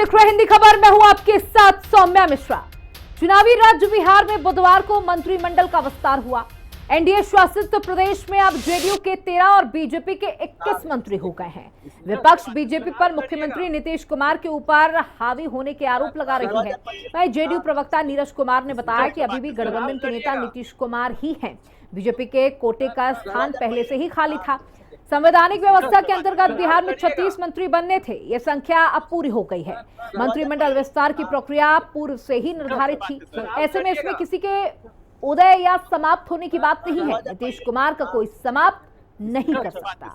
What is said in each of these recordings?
देख रहे हिंदी खबर। मैं हूं आपके साथ सौम्या मिश्रा। चुनावी राज्य बिहार में बुधवार को मंत्रिमंडल का विस्तार हुआ। एनडीए शासित प्रदेश में अब जेडीयू के 13 और बीजेपी के 21 मंत्री हो गए हैं। विपक्ष बीजेपी पर मुख्यमंत्री नीतीश कुमार के ऊपर हावी होने के आरोप लगा रही है। वहीं जेडीयू प्रवक्ता नीरज कुमार ने बताया कि अभी भी गठबंधन के नेता नीतीश कुमार ही हैं। बीजेपी के कोटे का स्थान पहले से ही खाली था। संवैधानिक व्यवस्था के अंतर्गत बिहार में 36 मंत्री बनने थे। ये संख्या अब पूरी हो गई है। मंत्रिमंडल विस्तार की प्रक्रिया पूर्व से ही निर्धारित थी। ऐसे में इसमें किसी के उदय या समाप्त होने की बात नहीं है। नीतीश कुमार का कोई समाप्त नहीं कर सकता।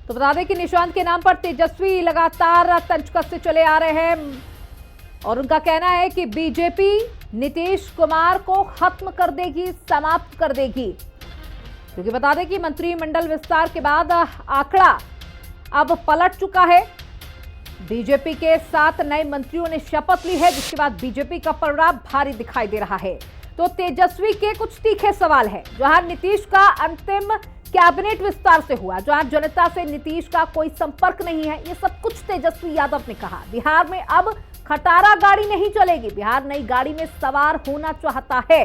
तो बता दें कि निशांत के नाम पर तेजस्वी लगातार तंज कसते चले आ रहे हैं और उनका कहना है कि बीजेपी नीतीश कुमार को खत्म कर देगी, समाप्त कर देगी। क्योंकि बता दें कि मंत्रिमंडल विस्तार के बाद आंकड़ा अब पलट चुका है। बीजेपी के 7 नए मंत्रियों ने शपथ ली है, जिसके बाद बीजेपी का परिणाम भारी दिखाई दे रहा है। तो तेजस्वी के कुछ तीखे सवाल है। जहां नीतीश का अंतिम कैबिनेट विस्तार से हुआ, जहां जनता से नीतीश का कोई संपर्क नहीं है, ये सब कुछ तेजस्वी यादव ने कहा। बिहार में अब खटारा गाड़ी नहीं चलेगी, बिहार नई गाड़ी में सवार होना चाहता है।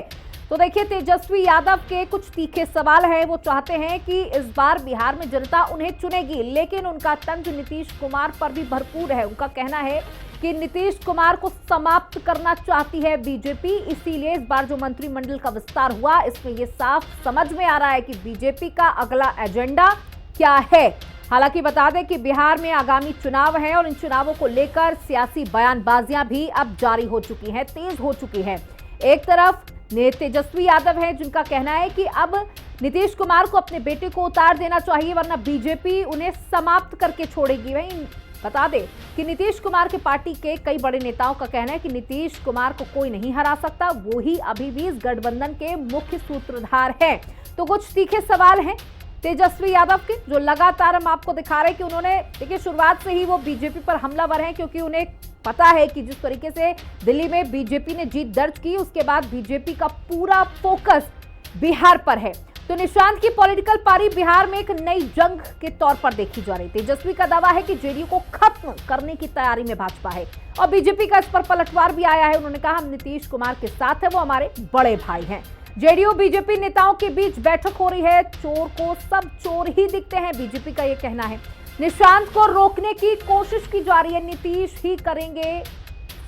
तो देखिए, तेजस्वी यादव के कुछ तीखे सवाल हैं। वो चाहते हैं कि इस बार बिहार में जनता उन्हें चुनेगी, लेकिन उनका तंज नीतीश कुमार पर भी भरपूर है। उनका कहना है कि नीतीश कुमार को समाप्त करना चाहती है बीजेपी। इसीलिए इस बार जो मंत्रिमंडल का विस्तार हुआ, इसमें यह साफ समझ में आ रहा है कि बीजेपी का अगला एजेंडा क्या है। हालांकि बता दें कि बिहार में आगामी चुनाव है और इन चुनावों को लेकर सियासी बयानबाजियां भी अब जारी हो चुकी हैं, तेज हो चुकी हैं। एक तरफ तेजस्वी यादव हैं, जिनका कहना है कि अब नीतीश कुमार को अपने बेटे को उतार देना चाहिए, वरना बीजेपी उन्हें समाप्त करके छोड़ेगी। वहीं बता दें कि नीतीश कुमार की पार्टी के कई बड़े नेताओं का कहना है कि नीतीश कुमार को कोई नहीं हरा सकता, वो ही अभी भी इस गठबंधन के मुख्य सूत्रधार हैं। तो कुछ तीखे सवाल हैं तेजस्वी यादव के, जो लगातार हम आपको दिखा रहे हैं कि उन्होंने देखिए शुरुआत से ही वो बीजेपी पर हमलावर हैं, क्योंकि उन्हें पता है कि जिस तरीके से दिल्ली में बीजेपी ने जीत दर्ज की, उसके बाद बीजेपी का पूरा फोकस बिहार पर है। तो निशांत की पॉलिटिकल पारी बिहार में एक नई जंग के तौर पर देखी जा रही। तेजस्वी का दावा है कि जेडीयू को खत्म करने की तैयारी में भाजपा है और बीजेपी का इस पर पलटवार भी आया है। उन्होंने कहा, हम नीतीश कुमार के साथ है, वो हमारे बड़े भाई हैं। जेडीयू बीजेपी नेताओं के बीच बैठक हो रही है। चोर को सब चोर ही दिखते हैं, बीजेपी का यह कहना है। निशांत को रोकने की कोशिश की जा रही है, नीतीश ही करेंगे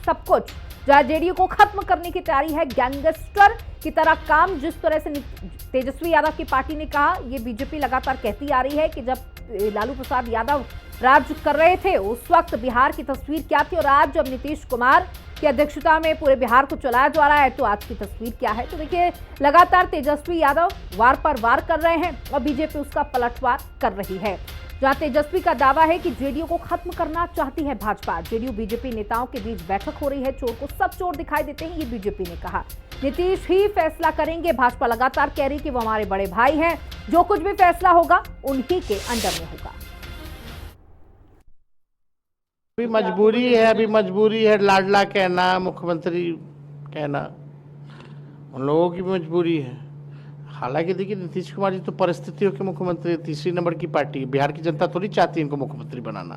सब कुछ। जहां जेडीयू को खत्म करने की तैयारी है, गैंगस्टर की तरह काम, जिस तरह से तेजस्वी यादव की पार्टी ने कहा, ये बीजेपी लगातार कहती आ रही है कि जब लालू प्रसाद यादव राज कर रहे थे उस वक्त बिहार की तस्वीर क्या थी और आज जब नीतीश कुमार की अध्यक्षता में पूरे बिहार को चलाया जा रहा है तो आज की तस्वीर क्या है। तो देखिए, लगातार तेजस्वी यादव वार पर वार कर रहे हैं और बीजेपी उसका पलटवार कर रही है। जहां तेजस्वी का दावा है कि जेडीयू को खत्म करना चाहती है भाजपा। जेडीयू बीजेपी नेताओं के बीच बैठक हो रही है। चोर को सब चोर दिखाई देते हैं, ये बीजेपी ने कहा। नीतीश ही फैसला करेंगे, भाजपा लगातार कह रही कि वो हमारे बड़े भाई हैं, जो कुछ भी फैसला होगा उन्हीं के अंडर में होगा। अभी मजबूरी है लाडला कहना, मुख्यमंत्री कहना, उन लोगों की भी मजबूरी है। हालांकि देखिए, नीतीश कुमार जी तो परिस्थितियों के मुख्यमंत्री, तीसरी नंबर की पार्टी। बिहार की जनता थोड़ी चाहती है इनको मुख्यमंत्री बनाना।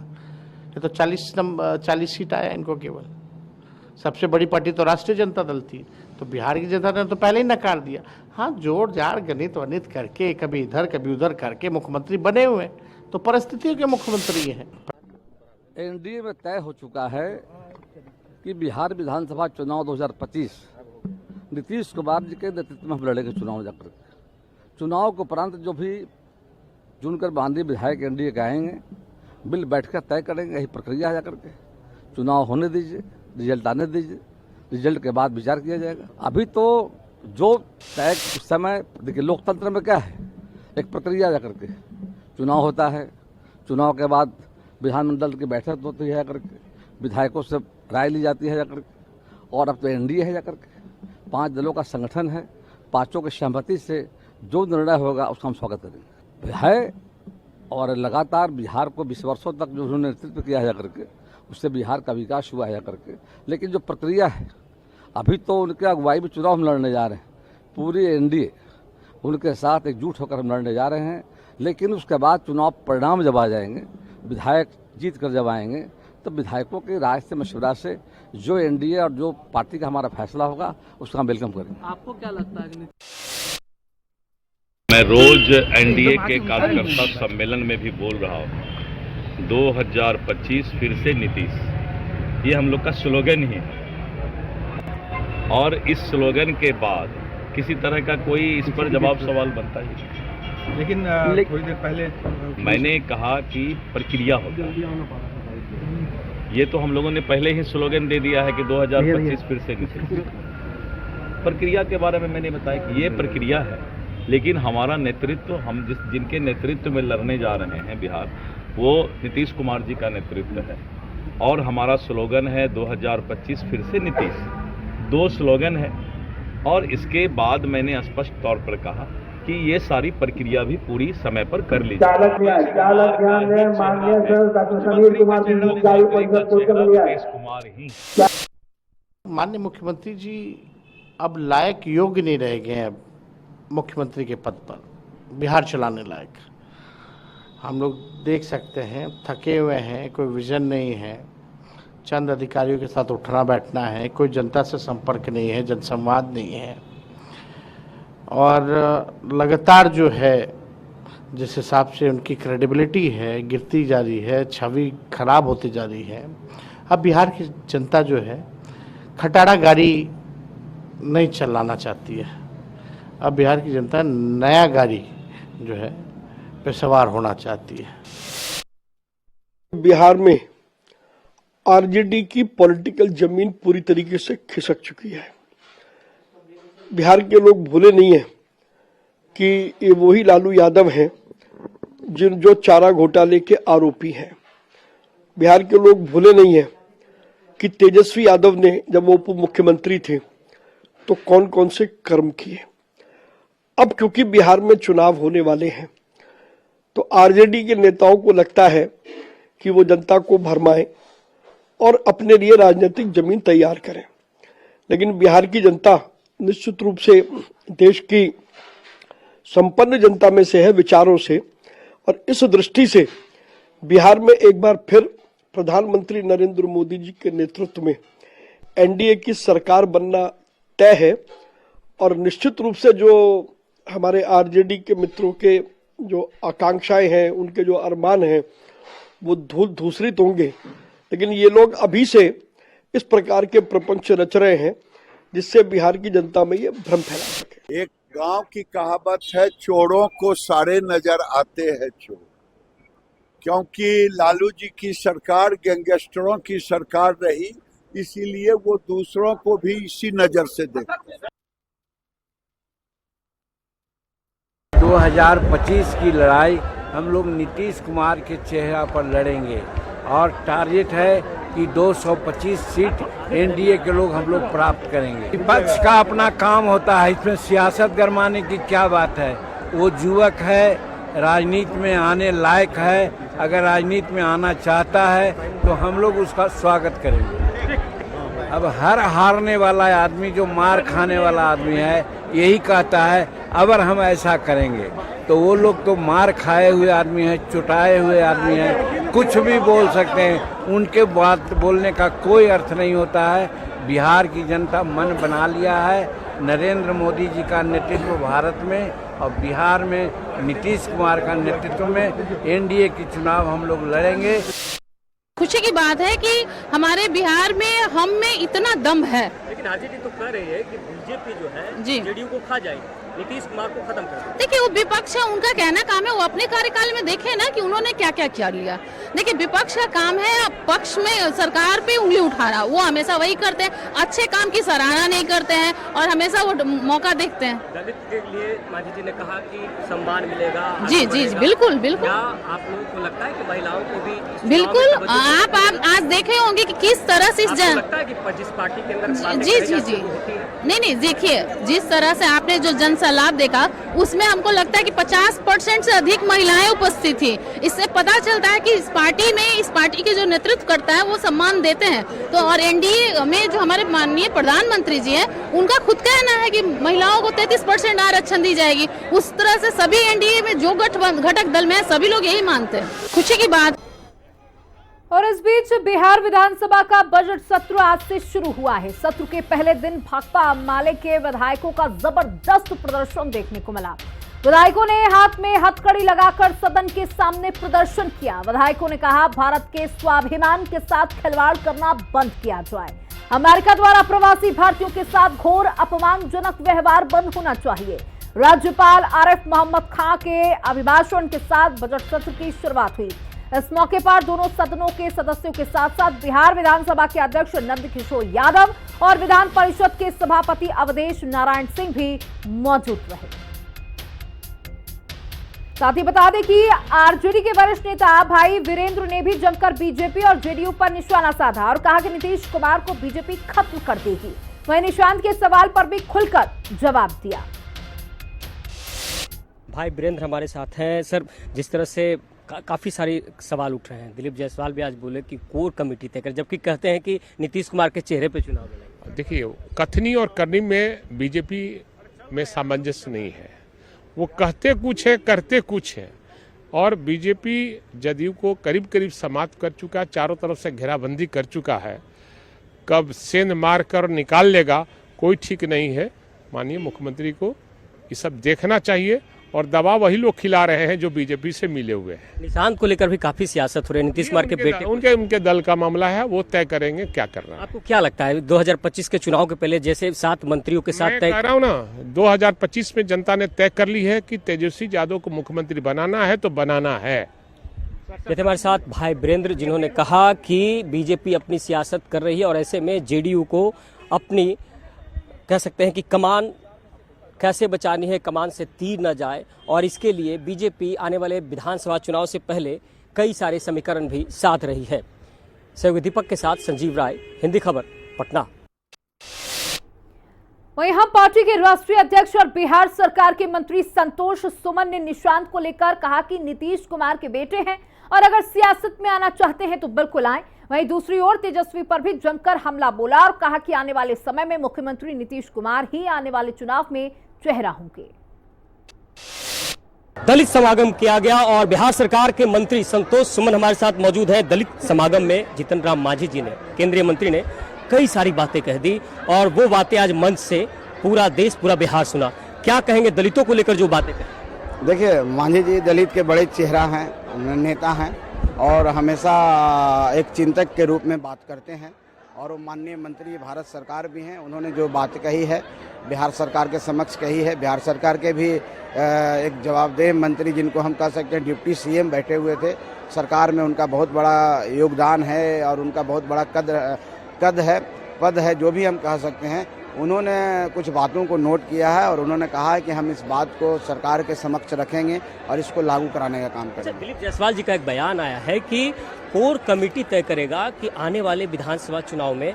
ये तो 40 सीट आया इनको केवल। सबसे बड़ी पार्टी तो राष्ट्रीय जनता दल थी, तो बिहार की जनता ने तो पहले ही नकार दिया। हाँ, जोड़ जाड़ गणित वनित करके कभी इधर कभी उधर करके मुख्यमंत्री बने हुए, तो परिस्थितियों के मुख्यमंत्री हैं। एनडीए में तय हो चुका है कि बिहार विधानसभा चुनाव 2025 नीतीश कुमार जी के नेतृत्व में हम लड़ेंगे चुनाव जाकर। चुनाव के उपरांत जो भी चुनकर बांधी विधायक एनडीए के आएंगे, बिल बैठकर तय करेंगे। यही प्रक्रिया है जाकर के। चुनाव होने दीजिए, रिजल्ट आने दीजिए, रिजल्ट के बाद विचार किया जाएगा। अभी तो जो तय उस समय देखिए, लोकतंत्र में क्या है, एक प्रक्रिया जाकर के चुनाव होता है। चुनाव के बाद विधानमंडल की बैठक होती है जाकर के, विधायकों से राय ली जाती है जाकर के। और अब तो एनडीए है जाकर के, 5 दलों का संगठन है। पांचों की सहमति से जो निर्णय होगा उसका हम स्वागत करेंगे है। और लगातार बिहार को 20 वर्षों तक जो उन्होंने नेतृत्व किया है जाकर के, उससे बिहार का विकास हुआ है जाकर के। लेकिन जो प्रक्रिया है, अभी तो उनके अगुवाई में चुनाव हम लड़ने जा रहे हैं। पूरी एनडीए उनके साथ एकजुट होकर हम लड़ने जा रहे हैं। लेकिन उसके बाद चुनाव परिणाम जब आ जाएंगे, विधायक जीत कर जब आएंगे, तो विधायकों की राय से मशवरा से जो एनडीए और जो पार्टी का हमारा फैसला होगा उसका हम वेलकम करेंगे। आपको क्या लगता है कि मैं रोज एनडीए के कार्यकर्ता सम्मेलन में भी बोल रहा हूँ, 2025 फिर से नीतीश, ये हम लोग का स्लोगन ही है। और इस स्लोगन के बाद किसी तरह का कोई इस पर जवाब सवाल बनता ही नहीं। लेकिन थोड़ी देर पहले मैंने कहा कि प्रक्रिया होगा, ये तो हम लोगों ने पहले ही स्लोगन दे दिया है कि 2025 फिर से नीतीश। प्रक्रिया के बारे में मैंने बताया कि ये प्रक्रिया है, लेकिन हमारा नेतृत्व, हम जिनके नेतृत्व में लड़ने जा रहे हैं बिहार, वो नीतीश कुमार जी का नेतृत्व है। और हमारा स्लोगन है 2025 फिर से नीतीश, 2 स्लोगन है। और इसके बाद मैंने स्पष्ट तौर पर कहा कि ये सारी प्रक्रिया भी पूरी समय पर कर ली जाए। माननीय मुख्यमंत्री जी अब लायक योग्य नहीं रह गए हैं, अब मुख्यमंत्री के पद पर बिहार चलाने लायक। हम लोग देख सकते हैं थके हुए हैं, कोई विजन नहीं है, चंद अधिकारियों के साथ उठना बैठना है, कोई जनता से संपर्क नहीं है, जनसंवाद नहीं है। और लगातार जो है जिस हिसाब से उनकी क्रेडिबिलिटी है गिरती जा रही है, छवि खराब होती जा रही है। अब बिहार की जनता जो है खटारा गाड़ी नहीं चलाना चाहती है, अब बिहार की जनता नया गाड़ी जो है पे सवार होना चाहती है। बिहार में आरजेडी की पॉलिटिकल जमीन पूरी तरीके से खिसक चुकी है। बिहार के लोग भूले नहीं हैं कि ये वही लालू यादव हैं जो चारा घोटाले के आरोपी हैं। बिहार के लोग भूले नहीं हैं कि तेजस्वी यादव ने जब वो उप मुख्यमंत्री थे तो कौन कौन से कर्म किए। अब क्योंकि बिहार में चुनाव होने वाले हैं तो आरजेडी के नेताओं को लगता है कि वो जनता को भरमाएं और अपने लिए राजनीतिक जमीन तैयार करें। लेकिन बिहार की जनता निश्चित रूप से देश की संपन्न जनता में से है विचारों से, और इस दृष्टि से बिहार में एक बार फिर प्रधानमंत्री नरेंद्र मोदी जी के नेतृत्व में एनडीए की सरकार बनना तय है। और निश्चित रूप से जो हमारे आरजेडी के मित्रों के जो आकांक्षाएं हैं, उनके जो अरमान हैं, वो धूल धूसरित होंगे। लेकिन ये लोग अभी से इस प्रकार के प्रपंच रच रहे हैं जिससे बिहार की जनता में ये भ्रम फैला सके। एक गांव की कहावत है, चोरों को सारे नजर आते हैं चोर। क्योंकि लालू जी की सरकार गैंगस्टरों की सरकार रही, इसीलिए वो दूसरों को भी इसी नजर से देखते हैं। 2025 की लड़ाई हम लोग नीतीश कुमार के चेहरा पर लड़ेंगे और टारगेट है कि 225 सीट एनडीए के लोग हम लोग प्राप्त करेंगे। विपक्ष का अपना काम होता है, इसमें सियासत गरमाने की क्या बात है। वो युवक है, राजनीति में आने लायक है, अगर राजनीति में आना चाहता है तो हम लोग उसका स्वागत करेंगे। अब हर हारने वाला आदमी, जो मार खाने वाला आदमी है, यही कहता है अगर हम ऐसा करेंगे तो वो लोग तो मार खाए हुए आदमी हैं, चुटाए हुए आदमी हैं, कुछ भी बोल सकते हैं, उनके बात बोलने का कोई अर्थ नहीं होता है। बिहार की जनता मन बना लिया है नरेंद्र मोदी जी का नेतृत्व भारत में और बिहार में नीतीश कुमार का नेतृत्व में एनडीए की चुनाव हम लोग लड़ेंगे। खुशी की बात है कि हमारे बिहार में हम में इतना दम है। लेकिन आरजेडी तो कह रही है कि बीजेपी जो है जी जेडीयू को खा जाएगी, नीतीश कुमार को खत्म कर देगी। देखिए वो विपक्ष है, उनका कहना काम है, वो अपने कार्यकाल में देखे ना कि उन्होंने क्या क्या किया लिया। देखिए विपक्ष का काम है पक्ष में सरकार पे उंगली उठाना, वो हमेशा वही करते हैं, अच्छे काम की सराहना नहीं करते हैं और हमेशा वो मौका देखते हैं। दलित के लिए मांझी जी ने कहा कि सम्मान मिलेगा। जी जी बिल्कुल बिल्कुल। क्या आप लोगों को लगता है कि महिलाओं को भी बिल्कुल आप आज देखे होंगे कि किस तरह से लगता है कि जिस पार्टी के अंदर जी नहीं देखिए जिस तरह से आपने जो जन सा लाभ देखा, उसमें हमको लगता है कि 50% से अधिक महिलाएं उपस्थित थी। इससे पता चलता है कि इस पार्टी के जो नेतृत्व करता है वो सम्मान देते हैं। तो और एनडीए में जो हमारे माननीय प्रधानमंत्री जी हैं, उनका खुद कहना है कि महिलाओं को 33% आरक्षण दी जाएगी। उस तरह से सभी एनडीए में जो घटक दल में है, सभी लोग यही मानते हैं। खुशी की बात। और इस बीच बिहार विधानसभा का बजट सत्र आज से शुरू हुआ है। सत्र के पहले दिन भाकपा माले के विधायकों का जबरदस्त प्रदर्शन देखने को मिला। विधायकों ने हाथ में हथकड़ी लगाकर सदन के सामने प्रदर्शन किया। विधायकों ने कहा, भारत के स्वाभिमान के साथ खिलवाड़ करना बंद किया जाए। अमेरिका द्वारा प्रवासी भारतीयों के साथ घोर अपमानजनक व्यवहार बंद होना चाहिए। राज्यपाल आरिफ मोहम्मद खान के अभिभाषण के साथ बजट सत्र की शुरुआत हुई। इस मौके पर दोनों सदनों के सदस्यों के साथ साथ बिहार विधानसभा के अध्यक्ष नंदकिशोर यादव और विधान परिषद के सभापति अवधेश नारायण सिंह भी मौजूद रहे। साथ ही बता दें कि आरजेडी के वरिष्ठ नेता भाई वीरेंद्र ने भी जमकर बीजेपी और जेडीयू पर निशाना साधा और कहा कि नीतीश कुमार को बीजेपी खत्म कर देगी। वहीं निशांत के सवाल पर भी खुलकर जवाब दिया। भाई वीरेंद्र हमारे साथ हैं। सर, जिस तरह से काफ़ी सारे सवाल उठ रहे हैं, दिलीप जायसवाल भी आज बोले कि कोर कमेटी तय कर, जबकि कहते हैं कि नीतीश कुमार के चेहरे पे चुनाव लड़ेंगे। देखिए, कथनी और करनी में बीजेपी में सामंजस्य नहीं है। वो कहते कुछ है, करते कुछ है। और बीजेपी जदयू को करीब करीब समाप्त कर चुका है, चारों तरफ से घेराबंदी कर चुका है। कब सेंध मार कर निकाल लेगा कोई ठीक नहीं है। माननीय मुख्यमंत्री को ये सब देखना चाहिए और दवा वही लोग खिला रहे हैं जो बीजेपी से मिले हुए हैं। निशांत को लेकर भी काफी सियासत हो रही है। नीतीश कुमार के बेटे उनके दल का मामला है, वो तय करेंगे क्या करना है। आपको क्या लगता है 2025 के चुनाव के पहले जैसे 7 मंत्रियों के साथ तय कर रहा हूँ ना, 2025 में जनता ने तय कर ली है कि तेजस्वी यादव को मुख्यमंत्री बनाना है तो बनाना है। जैसे हमारे साथ भाई वीरेंद्र, जिन्होंने कहा कि बीजेपी अपनी सियासत कर रही है और ऐसे में जेडीयू को अपनी कह सकते हैं कि कमान कैसे बचानी है, कमान से तीर न जाए, और इसके लिए बीजेपी आने वाले विधानसभा चुनाव से पहले कई सारे समीकरण भी साध रही है। सहयोगी दीपक के साथ संजीव राय, हिंदी खबर, पटना। वहीं हम पार्टी के राष्ट्रीय अध्यक्ष और बिहार सरकार के मंत्री संतोष सुमन ने निशांत को लेकर कहा कि नीतीश कुमार के बेटे हैं और अगर सियासत में आना चाहते हैं तो बिल्कुल आए। वहीं दूसरी ओर तेजस्वी पर भी जमकर हमला बोला और कहा कि आने वाले समय में मुख्यमंत्री नीतीश कुमार ही आने वाले चुनाव में चेहरा होंगे। दलित समागम किया गया और बिहार सरकार के मंत्री संतोष सुमन हमारे साथ मौजूद हैं। दलित समागम में जीतन राम मांझी जी ने, केंद्रीय मंत्री ने कई सारी बातें कह दी और वो बातें आज मंच से पूरा देश, पूरा बिहार सुना। क्या कहेंगे दलितों को लेकर जो बातें कही? देखिए, मांझी जी दलित के बड़े चेहरा हैं, नेता हैं और हमेशा एक चिंतक के रूप में बात करते हैं और वो माननीय मंत्री भारत सरकार भी हैं। उन्होंने जो बात कही है बिहार सरकार के समक्ष कही है। बिहार सरकार के भी एक जवाबदेह मंत्री, जिनको हम कह सकते हैं डिप्टी सीएम, बैठे हुए थे। सरकार में उनका बहुत बड़ा योगदान है और उनका बहुत बड़ा पद है, जो भी हम कह सकते हैं। उन्होंने कुछ बातों को नोट किया है और उन्होंने कहा है कि हम इस बात को सरकार के समक्ष रखेंगे और इसको लागू कराने का काम करेंगे। दिलीप जायसवाल जी का एक बयान आया है कि कोर कमेटी तय करेगा कि आने वाले विधानसभा चुनाव में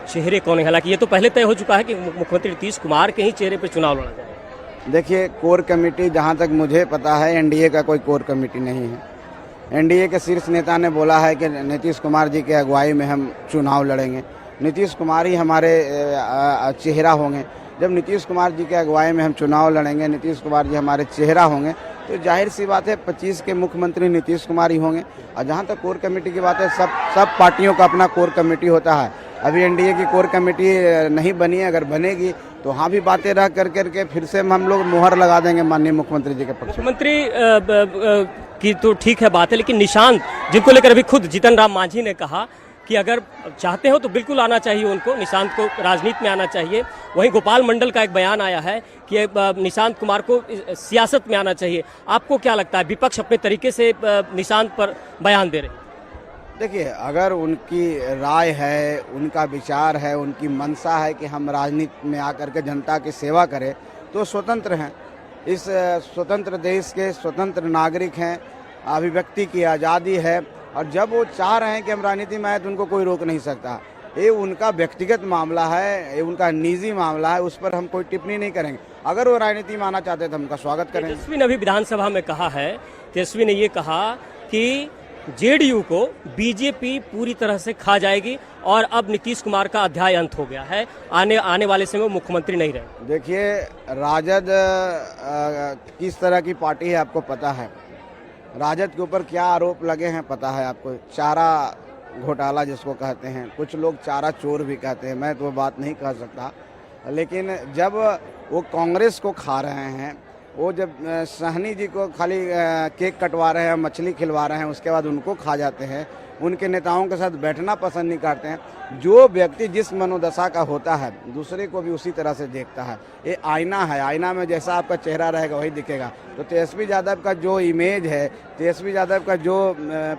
चेहरे कौन है। हालांकि ये तो पहले तय हो चुका है कि मुख्यमंत्री नीतीश कुमार के ही चेहरे पर चुनाव लड़ा जाएगा। देखिए, कोर कमेटी जहां तक मुझे पता है एनडीए का कोई कोर कमेटी नहीं है। एनडीए के शीर्ष नेता ने बोला है कि नीतीश कुमार जी की अगुवाई में हम चुनाव लड़ेंगे। नीतीश कुमार ही हमारे चेहरा होंगे। जब नीतीश कुमार जी के अगुवाई में हम चुनाव लड़ेंगे, नीतीश कुमार जी हमारे चेहरा होंगे, तो जाहिर सी बात है 25 के मुख्यमंत्री नीतीश कुमार ही होंगे। और जहां तक कोर कमेटी की बात है, सब पार्टियों का अपना कोर कमेटी होता है। अभी एनडीए की कोर कमेटी नहीं बनी है, अगर बनेगी तो वहाँ भी बातें रह करके फिर से हम लोग मुहर लगा देंगे माननीय मुख्यमंत्री जी के पक्ष। मुख्यमंत्री की तो ठीक है बात है, लेकिन निशांत, जिनको लेकर अभी खुद जीतन राम मांझी ने कहा कि अगर चाहते हो तो बिल्कुल आना चाहिए उनको, निशांत को राजनीति में आना चाहिए। वहीं गोपाल मंडल का एक बयान आया है कि निशांत कुमार को सियासत में आना चाहिए। आपको क्या लगता है, विपक्ष अपने तरीके से निशांत पर बयान दे रहे? देखिए, अगर उनकी राय है, उनका विचार है, उनकी मंशा है कि हम राजनीति में आकर के जनता की सेवा करें, तो स्वतंत्र हैं। इस स्वतंत्र देश के स्वतंत्र नागरिक हैं, अभिव्यक्ति की आज़ादी है और जब वो चाह रहे हैं कि हम राजनीति में आए तो उनको कोई रोक नहीं सकता। ये उनका व्यक्तिगत मामला है, ये उनका निजी मामला है, उस पर हम कोई टिप्पणी नहीं करेंगे। अगर वो राजनीति में आना चाहते हैं तो हम उनका स्वागत करेंगे। तेजस्वी ने अभी विधानसभा में कहा है, तेजस्वी ने ये कहा कि जेडीयू को बीजेपी पूरी तरह से खा जाएगी और अब नीतीश कुमार का अध्याय अंत हो गया है, आने वाले समय में मुख्यमंत्री नहीं रहे। देखिए, राजद किस तरह की पार्टी है आपको पता है, राजद के ऊपर क्या आरोप लगे हैं पता है आपको, चारा घोटाला जिसको कहते हैं, कुछ लोग चारा चोर भी कहते हैं, मैं तो वो बात नहीं कह सकता, लेकिन जब वो कांग्रेस को खा रहे हैं, वो जब सहनी जी को खाली केक कटवा रहे हैं, मछली खिलवा रहे हैं, उसके बाद उनको खा जाते हैं, उनके नेताओं के साथ बैठना पसंद नहीं करते हैं। जो व्यक्ति जिस मनोदशा का होता है दूसरे को भी उसी तरह से देखता है। ये आईना है, आईना में जैसा आपका चेहरा रहेगा वही दिखेगा। तो तेजस्वी यादव का जो इमेज है, तेजस्वी यादव का जो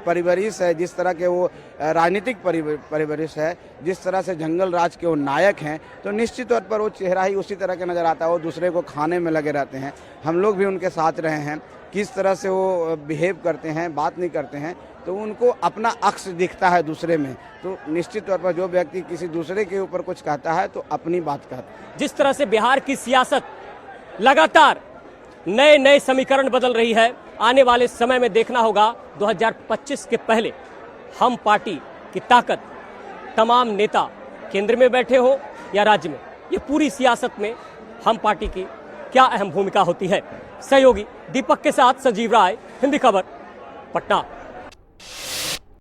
परिवरिश है, जिस तरह के वो राजनीतिक परिवरिश है, जिस तरह से जंगल राज के वो नायक हैं, तो निश्चित तौर पर वो चेहरा ही उसी तरह के नज़र आता है। वो दूसरे को खाने में लगे रहते हैं। हम लोग भी उनके साथ रहे हैं, किस तरह से वो बिहेव करते हैं, बात नहीं करते हैं, तो उनको अपना अक्स दिखता है दूसरे में। तो निश्चित तौर पर जो व्यक्ति किसी दूसरे के ऊपर कुछ कहता है तो अपनी बात कहता है। जिस तरह से बिहार की सियासत लगातार नए नए समीकरण बदल रही है, आने वाले समय में देखना होगा 2025 के पहले हम पार्टी की ताकत, तमाम नेता केंद्र में बैठे हो या राज्य में, ये पूरी सियासत में हम पार्टी की क्या अहम भूमिका होती है। सहयोगी दीपक के साथ संजीव राय, हिंदी खबर, पटना।